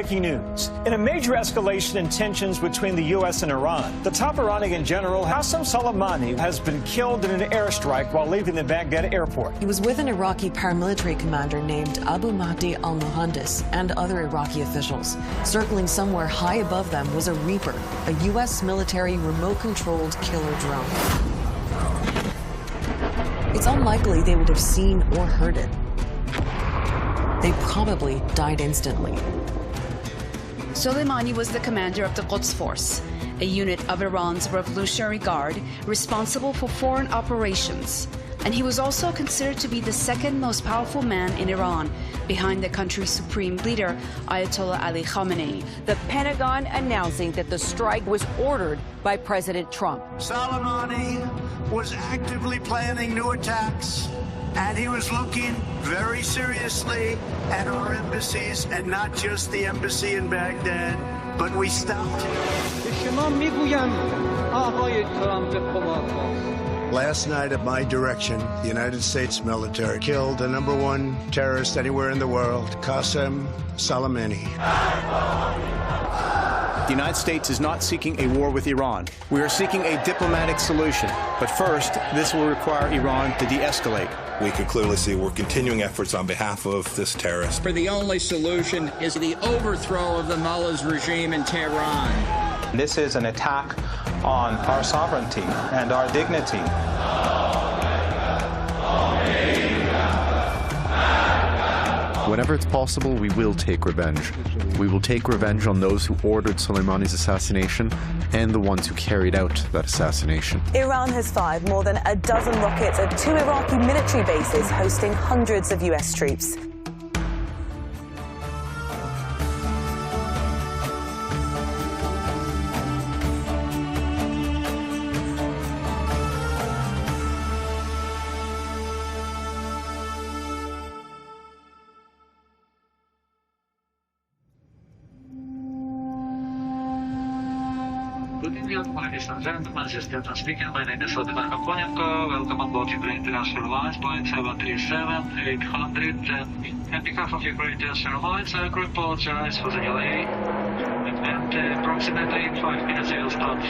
breaking news. In a major escalation in tensions between the U.S. and Iran, the top Iranian general Qasem Soleimani has been killed in an airstrike while leaving the Baghdad airport. He was with an Iraqi paramilitary commander named Abu Mahdi al-Muhandis and other Iraqi officials. Circling somewhere high above them was a Reaper, a U.S. military remote-controlled killer drone. It's unlikely they would have seen or heard it. They probably died instantly. Soleimani was the commander of the Quds Force, a unit of Iran's Revolutionary Guard responsible for foreign operations. And he was also considered to be the second most powerful man in Iran, behind the country's supreme leader, Ayatollah Ali Khamenei. The Pentagon announcing that the strike was ordered by President Trump. Soleimani was actively planning new attacks, and he was looking very seriously at our embassies, and not just the embassy in Baghdad, but we stopped. Last night, at my direction, the United States military killed the #1 terrorist anywhere in the world, Qasem Soleimani. The United States is not seeking a war with Iran. We are seeking a diplomatic solution. But first, this will require Iran to de-escalate. We can clearly see we're continuing efforts on behalf of this terrorist. For the only solution is the overthrow of the mullah's regime in Tehran. This is an attack on our sovereignty and our dignity. Whenever it's possible, we will take revenge. We will take revenge on those who ordered Soleimani's assassination and the ones who carried out that assassination. Iran has fired more than a dozen rockets at 2 Iraqi military bases hosting hundreds of U.S. troops. Good evening, ladies and gentlemen. This is Captain speaking. My name is Vladimir Kaponenko. Welcome on board Ukraine International Airlines, Boeing 737-800. On behalf of Ukraine International Airlines, I apologize for the delay. And approximately in 5 minutes, we will start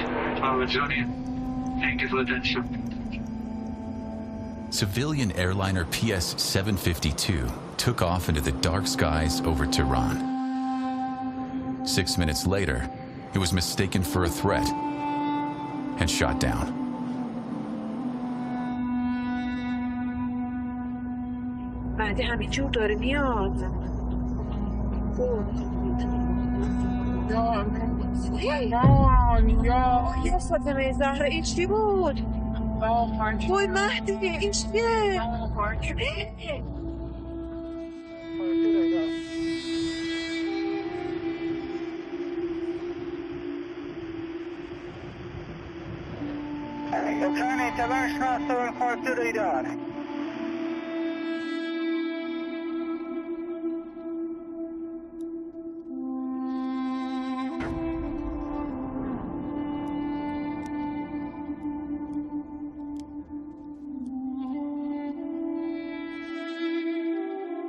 our journey. Thank you for the attention. Civilian airliner PS-752 took off into the dark skies over Tehran. 6 minutes later, it was mistaken for a threat and shot down. بعد همینجور داره میاد. یا فاطمه زهرا این چی بود؟ وای مهدی این چیه؟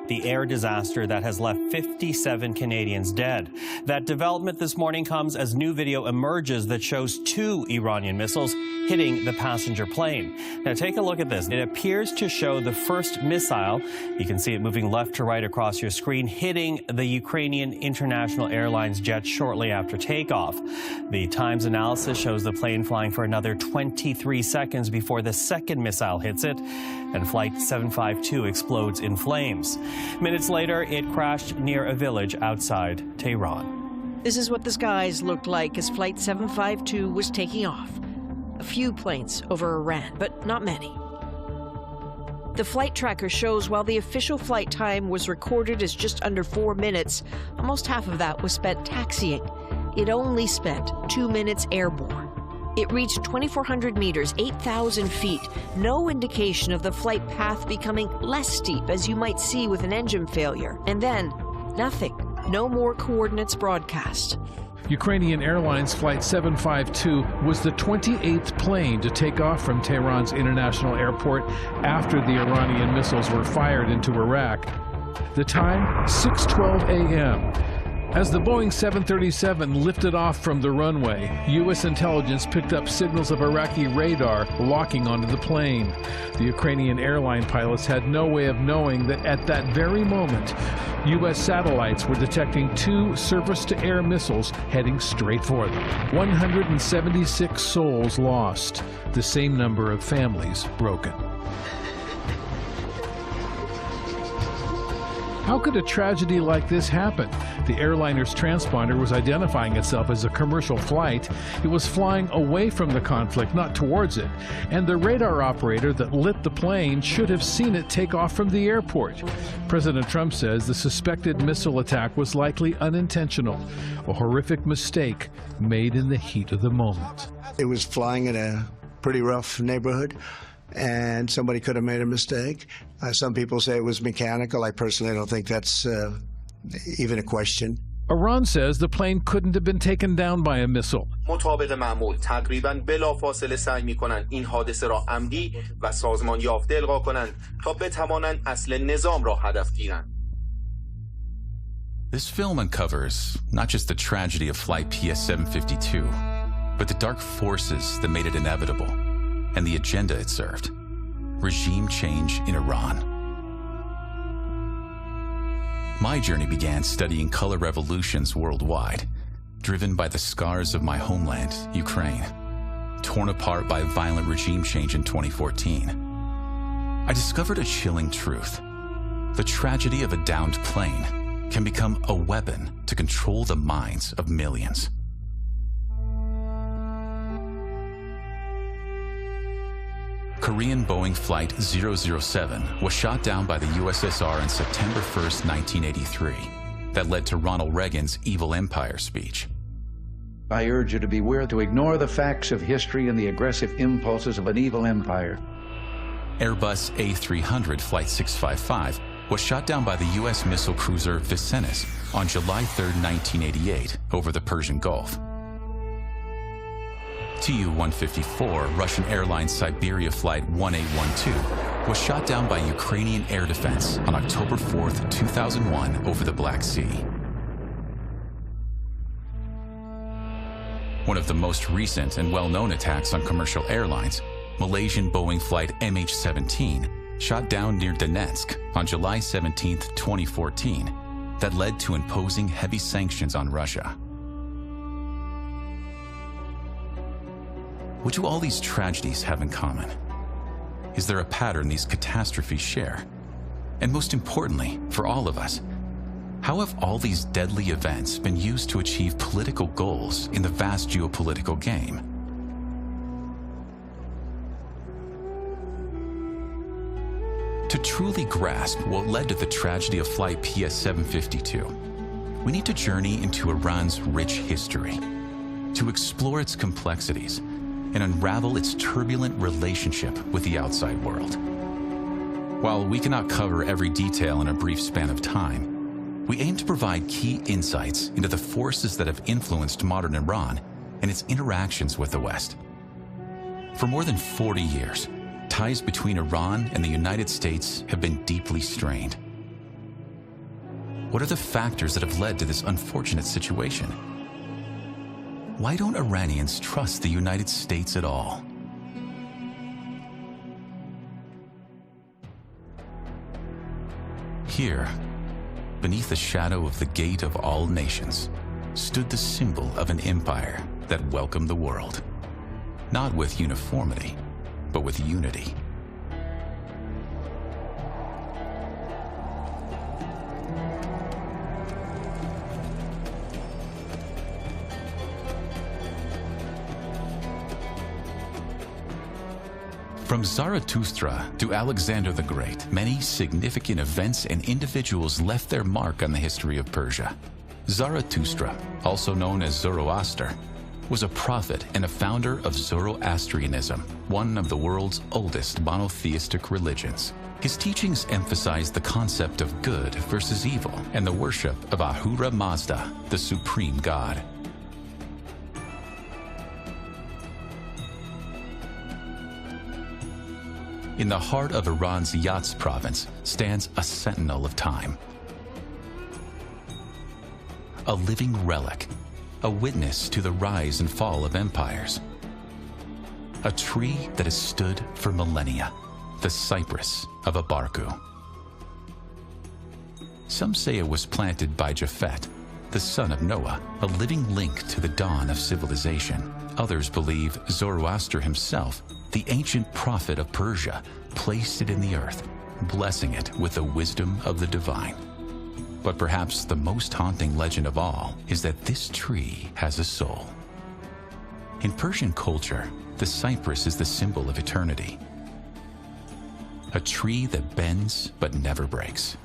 The air disaster that has left 57 Canadians dead. That development this morning comes as new video emerges that shows 2 Iranian missiles hitting the passenger plane. Now take a look at this. It appears to show the first missile. You can see it moving left to right across your screen, hitting the Ukrainian International Airlines jet shortly after takeoff. The Times analysis shows the plane flying for another 23 seconds before the second missile hits it, and Flight 752 explodes in flames. Minutes later, it crashed near a village outside Tehran. This is what the skies looked like as Flight 752 was taking off. A few planes over Iran, but not many. The flight tracker shows while the official flight time was recorded as just under 4 minutes, almost half of that was spent taxiing. It only spent 2 minutes airborne. It reached 2,400 meters, 8,000 feet. No indication of the flight path becoming less steep, as you might see with an engine failure. And then, nothing. No more coordinates broadcast. Ukrainian Airlines Flight 752 was the 28th plane to take off from Tehran's international airport after the Iranian missiles were fired into Iraq. The time, 6:12 a.m. As the Boeing 737 lifted off from the runway, U.S. intelligence picked up signals of Iraqi radar locking onto the plane. The Ukrainian airline pilots had no way of knowing that at that very moment, U.S. satellites were detecting 2 surface-to-air missiles heading straight for them. 176 souls lost, the same number of families broken. How could a tragedy like this happen? The airliner's transponder was identifying itself as a commercial flight. It was flying away from the conflict, not towards it. And the radar operator that lit the plane should have seen it take off from the airport. President Trump says the suspected missile attack was likely unintentional, a horrific mistake made in the heat of the moment. It was flying in a pretty rough neighborhood, and somebody could have made a mistake. Some people say it was mechanical. I personally don't think that's even a question. Iran says the plane couldn't have been taken down by a missile. مطابق معمول تقریباً بلافاصله سعی می‌کنند این حادثه را عمدی و سازمان یافته القا کنند تا بتوانند اصل نظام را هدف گیرند. This film uncovers not just the tragedy of Flight PS-752, but the dark forces that made it inevitable and the agenda it served. Regime change in Iran. My journey began studying color revolutions worldwide, driven by the scars of my homeland, Ukraine, torn apart by violent regime change in 2014. I discovered a chilling truth. The tragedy of a downed plane can become a weapon to control the minds of millions. Korean Boeing Flight 007 was shot down by the USSR on September 1st, 1983. That led to Ronald Reagan's Evil Empire speech. I urge you to beware to ignore the facts of history and the aggressive impulses of an evil empire. Airbus A300 Flight 655 was shot down by the U.S. missile cruiser Vincennes on July 3, 1988, over the Persian Gulf. Tu-154 Russian Airlines Siberia Flight 1812 was shot down by Ukrainian air defense on October 4, 2001, over the Black Sea. One of the most recent and well-known attacks on commercial airlines, Malaysian Boeing Flight MH17, shot down near Donetsk on July 17, 2014, that led to imposing heavy sanctions on Russia. What do all these tragedies have in common? Is there a pattern these catastrophes share? And most importantly, for all of us, how have all these deadly events been used to achieve political goals in the vast geopolitical game? To truly grasp what led to the tragedy of Flight PS-752, we need to journey into Iran's rich history, to explore its complexities, and unravel its turbulent relationship with the outside world. While we cannot cover every detail in a brief span of time, we aim to provide key insights into the forces that have influenced modern Iran and its interactions with the West. For more than 40 years, ties between Iran and the United States have been deeply strained. What are the factors that have led to this unfortunate situation? Why don't Iranians trust the United States at all? Here, beneath the shadow of the gate of all nations, stood the symbol of an empire that welcomed the world, not with uniformity, but with unity. From Zarathustra to Alexander the Great, many significant events and individuals left their mark on the history of Persia. Zarathustra, also known as Zoroaster, was a prophet and a founder of Zoroastrianism, one of the world's oldest monotheistic religions. His teachings emphasized the concept of good versus evil and the worship of Ahura Mazda, the supreme god. In the heart of Iran's Yazd province stands a sentinel of time. a living relic, a witness to the rise and fall of empires. A tree that has stood for millennia, the cypress of Abarku. Some say it was planted by Japhet, the son of Noah, a living link to the dawn of civilization. Others believe Zoroaster himself, the ancient prophet of Persia, placed it in the earth, blessing it with the wisdom of the divine. But perhaps the most haunting legend of all is that this tree has a soul. In Persian culture, the cypress is the symbol of eternity. A tree that bends but never breaks.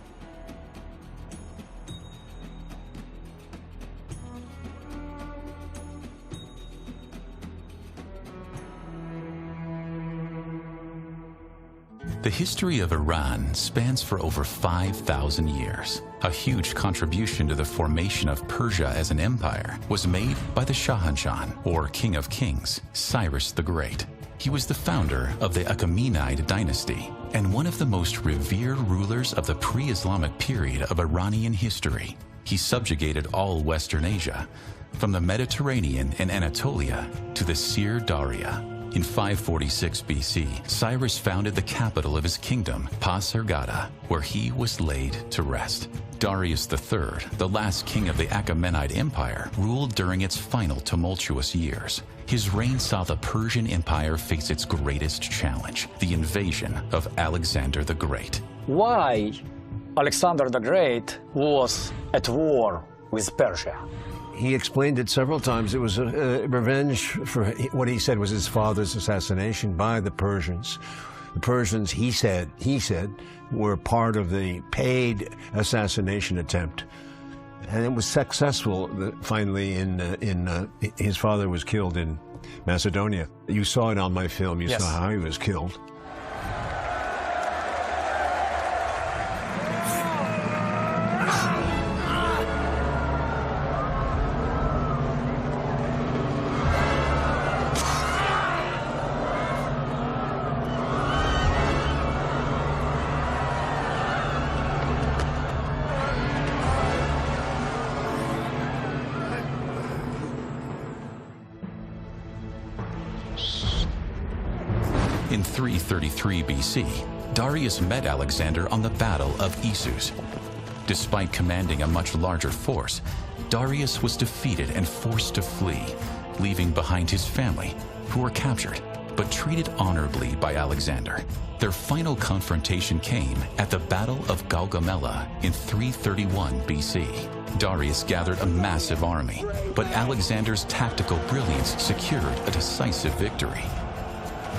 The history of Iran spans for over 5,000 years. A huge contribution to the formation of Persia as an empire was made by the Shahanshah, or King of Kings, Cyrus the Great. He was the founder of the Achaemenid dynasty and one of the most revered rulers of the pre-Islamic period of Iranian history. He subjugated all Western Asia, from the Mediterranean and Anatolia to the Sir Daria. In 546 BC, Cyrus founded the capital of his kingdom, Pasargada, where he was laid to rest. Darius III, the last king of the Achaemenid Empire, ruled during its final tumultuous years. His reign saw the Persian Empire face its greatest challenge, the invasion of Alexander the Great. Why Alexander the Great was at war with Persia? He explained it several times. It was a revenge for what he said was his father's assassination by the Persians. The Persians, he said, were part of the paid assassination attempt. And it was successful. Finally, his father was killed in Macedonia. You saw it on my film. You saw how he was killed. In 333 BC, Darius met Alexander on the Battle of Issus. Despite commanding a much larger force, Darius was defeated and forced to flee, leaving behind his family, who were captured, but treated honorably by Alexander. Their final confrontation came at the Battle of Gaugamela in 331 BC. Darius gathered a massive army, but Alexander's tactical brilliance secured a decisive victory.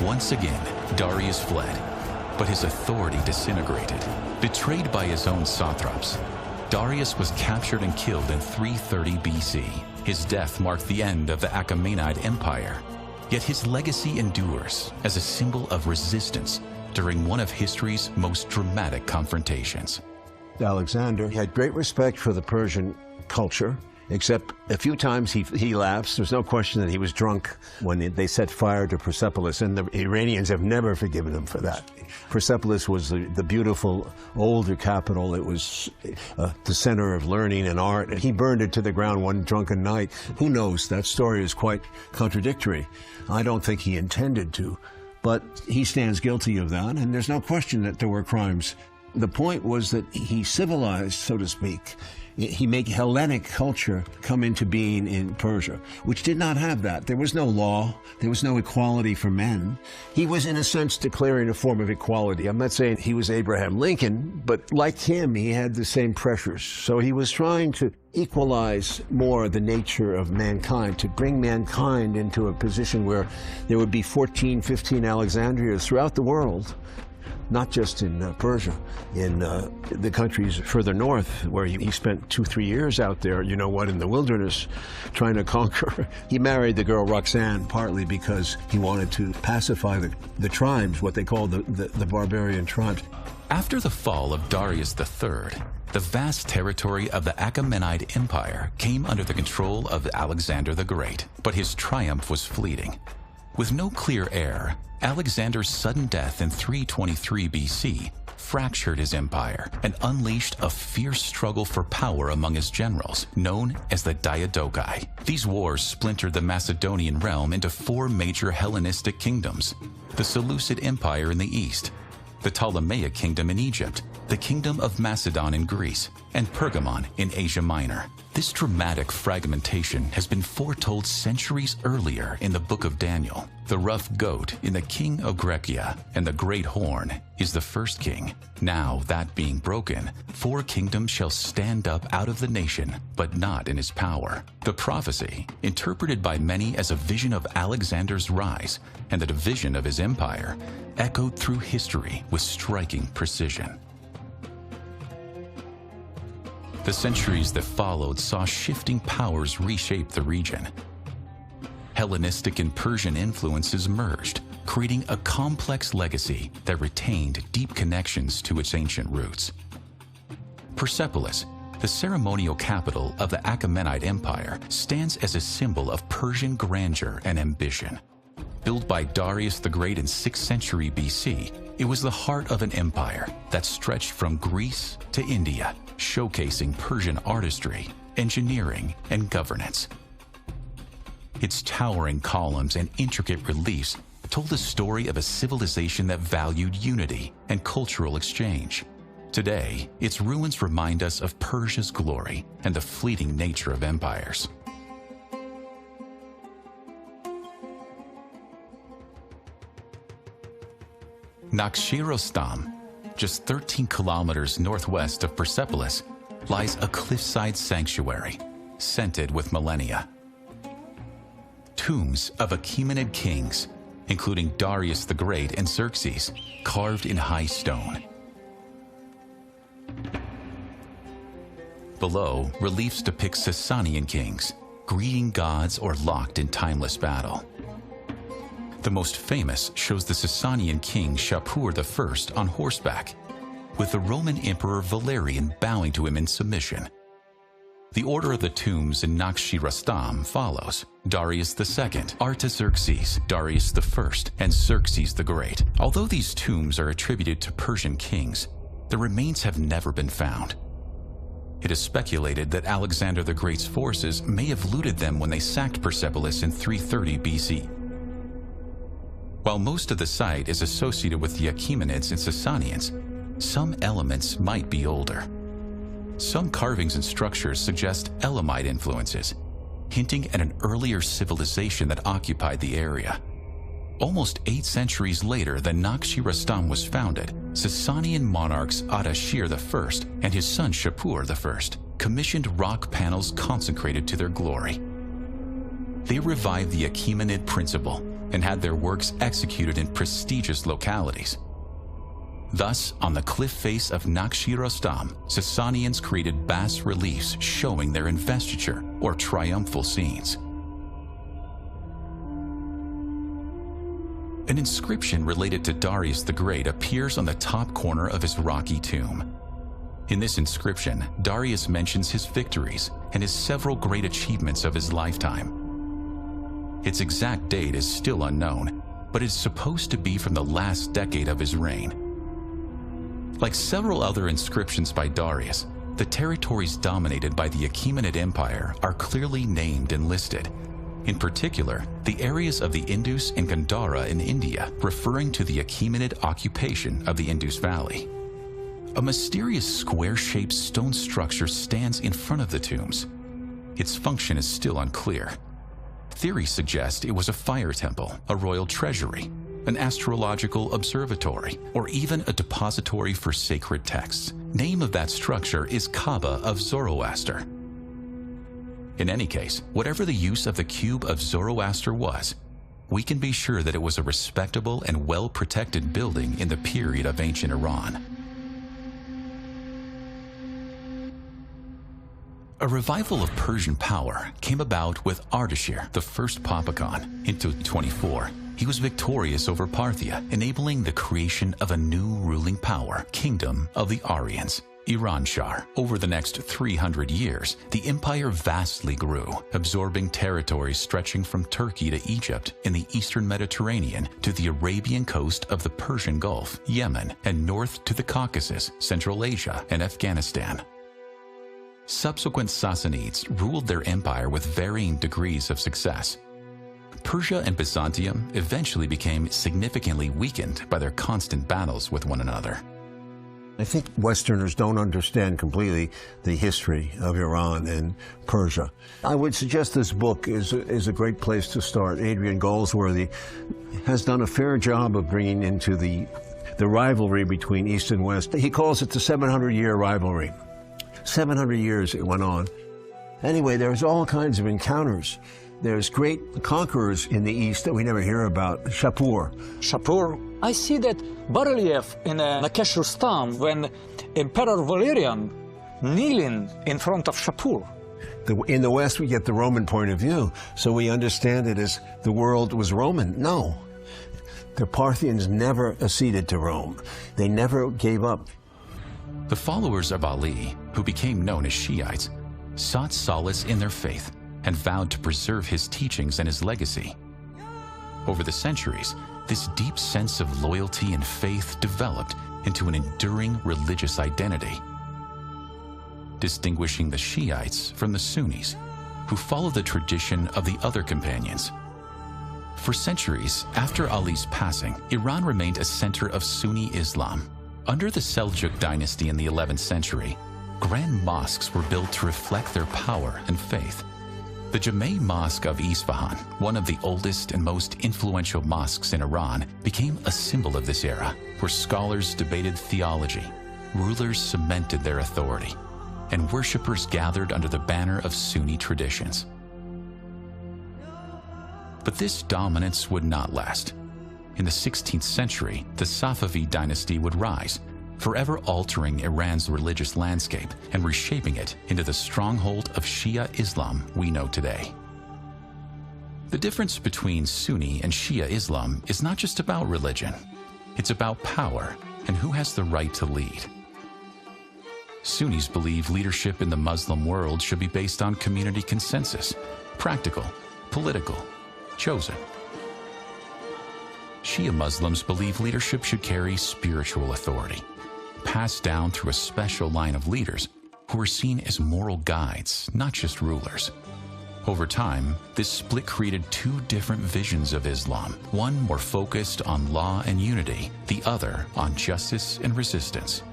Once again, Darius fled, but his authority disintegrated. Betrayed by his own satraps, Darius was captured and killed in 330 BC. His death marked the end of the Achaemenid Empire, yet his legacy endures as a symbol of resistance during one of history's most dramatic confrontations. Alexander had great respect for the Persian culture, except a few times he laughs. There's no question that he was drunk when they set fire to Persepolis, and the Iranians have never forgiven him for that. Persepolis was the beautiful older capital. It was the center of learning and art, and he burned it to the ground one drunken night. Who knows? That story is quite contradictory. I don't think he intended to, but he stands guilty of that, and there's no question that there were crimes. The point was that he civilized, so to speak. He made Hellenic culture come into being in Persia, which did not have that. There was no law. There was no equality for men. He was, in a sense, declaring a form of equality. I'm not saying he was Abraham Lincoln, but like him, he had the same pressures. So he was trying to equalize more the nature of mankind, to bring mankind into a position where there would be 14, 15 Alexandrias throughout the world. Not just in Persia, in the countries further north, where he spent 2-3 years out there, you know what, in the wilderness, trying to conquer. He married the girl Roxanne partly because he wanted to pacify the tribes, what they called the barbarian tribes. After the fall of Darius III, the vast territory of the Achaemenid Empire came under the control of Alexander the Great, but his triumph was fleeting. With no clear heir, Alexander's sudden death in 323 BC fractured his empire and unleashed a fierce struggle for power among his generals, known as the Diadochi. These wars splintered the Macedonian realm into 4 major Hellenistic kingdoms: the Seleucid Empire in the east, the Ptolemaic Kingdom in Egypt, the Kingdom of Macedon in Greece, and Pergamon in Asia Minor. This dramatic fragmentation has been foretold centuries earlier in the book of Daniel. The rough goat in the King of Grecia and the great horn is the first king. Now, that being broken, 4 kingdoms shall stand up out of the nation, but not in his power. The prophecy, interpreted by many as a vision of Alexander's rise and the division of his empire, echoed through history with striking precision. The centuries that followed saw shifting powers reshape the region. Hellenistic and Persian influences merged, creating a complex legacy that retained deep connections to its ancient roots. Persepolis, the ceremonial capital of the Achaemenid Empire, stands as a symbol of Persian grandeur and ambition. Built by Darius the Great in 6th century BC, it was the heart of an empire that stretched from Greece to India, showcasing Persian artistry, engineering, and governance. Its towering columns and intricate reliefs told the story of a civilization that valued unity and cultural exchange. Today, its ruins remind us of Persia's glory and the fleeting nature of empires. Nakhchi-Rostam, just 13 kilometers northwest of Persepolis, lies a cliffside sanctuary, scented with millennia. Tombs of Achaemenid kings, including Darius the Great and Xerxes, carved in high stone. Below, reliefs depict Sasanian kings, greeting gods or locked in timeless battle. The most famous shows the Sasanian king Shapur I on horseback, with the Roman Emperor Valerian bowing to him in submission. The order of the tombs in Nakhchi-Rostam follows: Darius II, Artaxerxes, Darius I, and Xerxes the Great. Although these tombs are attributed to Persian kings, the remains have never been found. It is speculated that Alexander the Great's forces may have looted them when they sacked Persepolis in 330 BC. While most of the site is associated with the Achaemenids and Sasanians, some elements might be older. Some carvings and structures suggest Elamite influences, hinting at an earlier civilization that occupied the area. Almost 8 centuries later than Nakhchi-Rostam was founded, Sasanian monarchs Ardashir I and his son Shapur I commissioned rock panels consecrated to their glory. They revived the Achaemenid principle and had their works executed in prestigious localities. Thus, on the cliff face of Nakhchi-Rostam, Sasanians created bas-reliefs showing their investiture or triumphal scenes. An inscription related to Darius the Great appears on the top corner of his rocky tomb. In this inscription, Darius mentions his victories and his several great achievements of his lifetime. Its exact date is still unknown, but it's supposed to be from the last decade of his reign. Like several other inscriptions by Darius, the territories dominated by the Achaemenid Empire are clearly named and listed. In particular, the areas of the Indus and Gandhara in India, referring to the Achaemenid occupation of the Indus Valley. A mysterious square-shaped stone structure stands in front of the tombs. Its function is still unclear. Theories suggest it was a fire temple, a royal treasury, an astrological observatory, or even a depository for sacred texts. Name of that structure is Kaaba of Zoroaster. In any case, whatever the use of the cube of Zoroaster was, we can be sure that it was a respectable and well-protected building in the period of ancient Iran. A revival of Persian power came about with Ardashir, the first Papakan, in 224. He was victorious over Parthia, enabling the creation of a new ruling power, Kingdom of the Aryans. Iranshar. Over the next 300 years, the empire vastly grew, absorbing territories stretching from Turkey to Egypt in the eastern Mediterranean to the Arabian coast of the Persian Gulf, Yemen, and north to the Caucasus, Central Asia, and Afghanistan. Subsequent Sassanids ruled their empire with varying degrees of success. Persia and Byzantium eventually became significantly weakened by their constant battles with one another. I think Westerners don't understand completely the history of Iran and Persia. I would suggest this book is a great place to start. Adrian Goldsworthy has done a fair job of bringing into the rivalry between East and West. He calls it the 700-year rivalry. 700 years it went on. Anyway, there's all kinds of encounters. There's great conquerors in the East that we never hear about. Shapur. I see that bas-relief in Nakesh Rustam when Emperor Valerian kneeling in front of Shapur. In the West, we get the Roman point of view, so we understand it as the world was Roman. No. The Parthians never acceded to Rome. They never gave up. The followers of Ali, who became known as Shiites, sought solace in their faith and vowed to preserve his teachings and his legacy. Over the centuries, this deep sense of loyalty and faith developed into an enduring religious identity, distinguishing the Shiites from the Sunnis, who follow the tradition of the other companions. For centuries after Ali's passing, Iran remained a center of Sunni Islam. Under the Seljuk dynasty in the 11th century, grand mosques were built to reflect their power and faith. The Jameh Mosque of Isfahan, one of the oldest and most influential mosques in Iran, became a symbol of this era, where scholars debated theology, rulers cemented their authority, and worshippers gathered under the banner of Sunni traditions. But this dominance would not last. In the 16th century, the Safavid dynasty would rise, forever altering Iran's religious landscape and reshaping it into the stronghold of Shia Islam we know today. The difference between Sunni and Shia Islam is not just about religion. It's about power and who has the right to lead. Sunnis believe leadership in the Muslim world should be based on community consensus, practical, political, chosen. Shia Muslims believe leadership should carry spiritual authority, passed down through a special line of leaders who are seen as moral guides, not just rulers. Over time, this split created two different visions of Islam, one more focused on law and unity, the other on justice and resistance.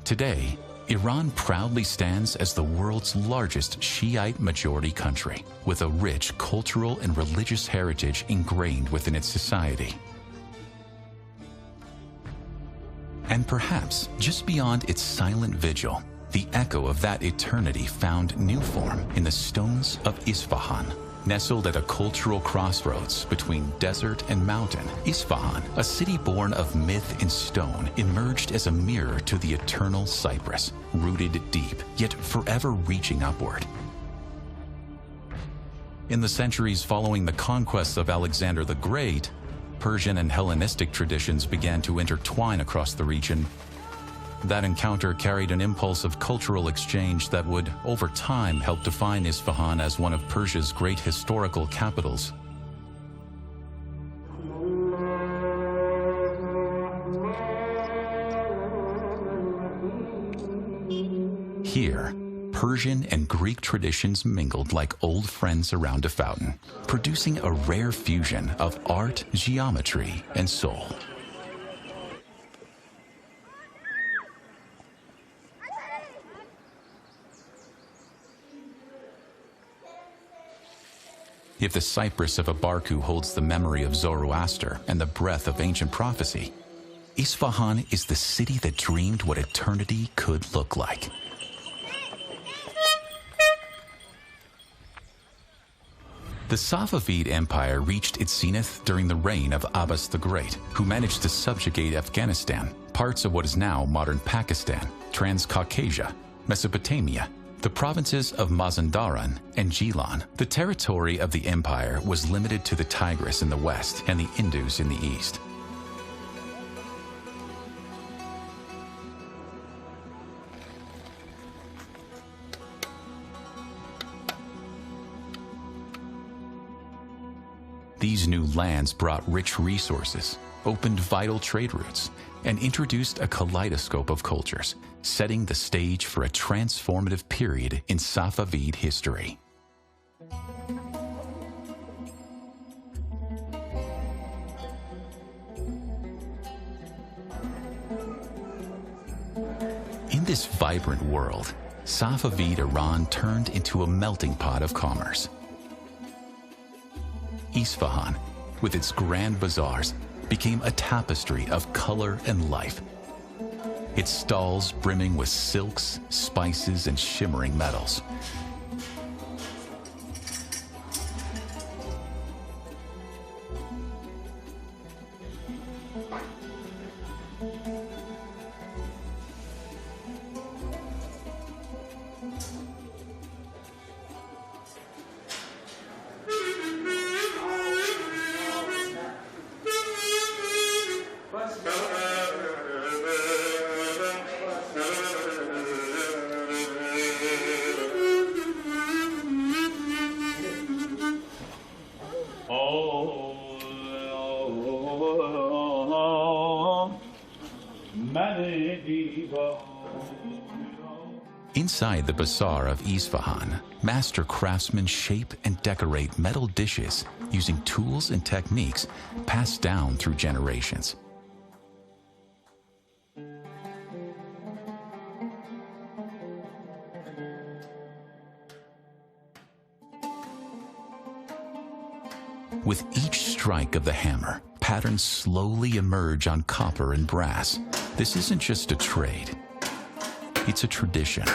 Today, Iran proudly stands as the world's largest Shiite majority country, with a rich cultural and religious heritage ingrained within its society. And perhaps, just beyond its silent vigil, the echo of that eternity found new form in the stones of Isfahan. Nestled at a cultural crossroads between desert and mountain, Isfahan, a city born of myth and stone, emerged as a mirror to the eternal Cyprus, rooted deep, yet forever reaching upward. In the centuries following the conquest of Alexander the Great, Persian and Hellenistic traditions began to intertwine across the region. That encounter carried an impulse of cultural exchange that would, over time, help define Isfahan as one of Persia's great historical capitals. Here, Persian and Greek traditions mingled like old friends around a fountain, producing a rare fusion of art, geometry, and soul. If the cypress of Abarku holds the memory of Zoroaster and the breath of ancient prophecy, Isfahan is the city that dreamed what eternity could look like. The Safavid Empire reached its zenith during the reign of Abbas the Great, who managed to subjugate Afghanistan, parts of what is now modern Pakistan, Transcaucasia, Mesopotamia, the provinces of Mazandaran and Gilan. The territory of the empire was limited to the Tigris in the west and the Indus in the east. These new lands brought rich resources, opened vital trade routes, and introduced a kaleidoscope of cultures, setting the stage for a transformative period in Safavid history. In this vibrant world, Safavid Iran turned into a melting pot of commerce. Isfahan, with its grand bazaars, became a tapestry of color and life. Its stalls brimming with silks, spices, and shimmering metals. Inside the bazaar of Isfahan, master craftsmen shape and decorate metal dishes using tools and techniques passed down through generations. With each strike of the hammer, patterns slowly emerge on copper and brass. This isn't just a trade, it's a tradition.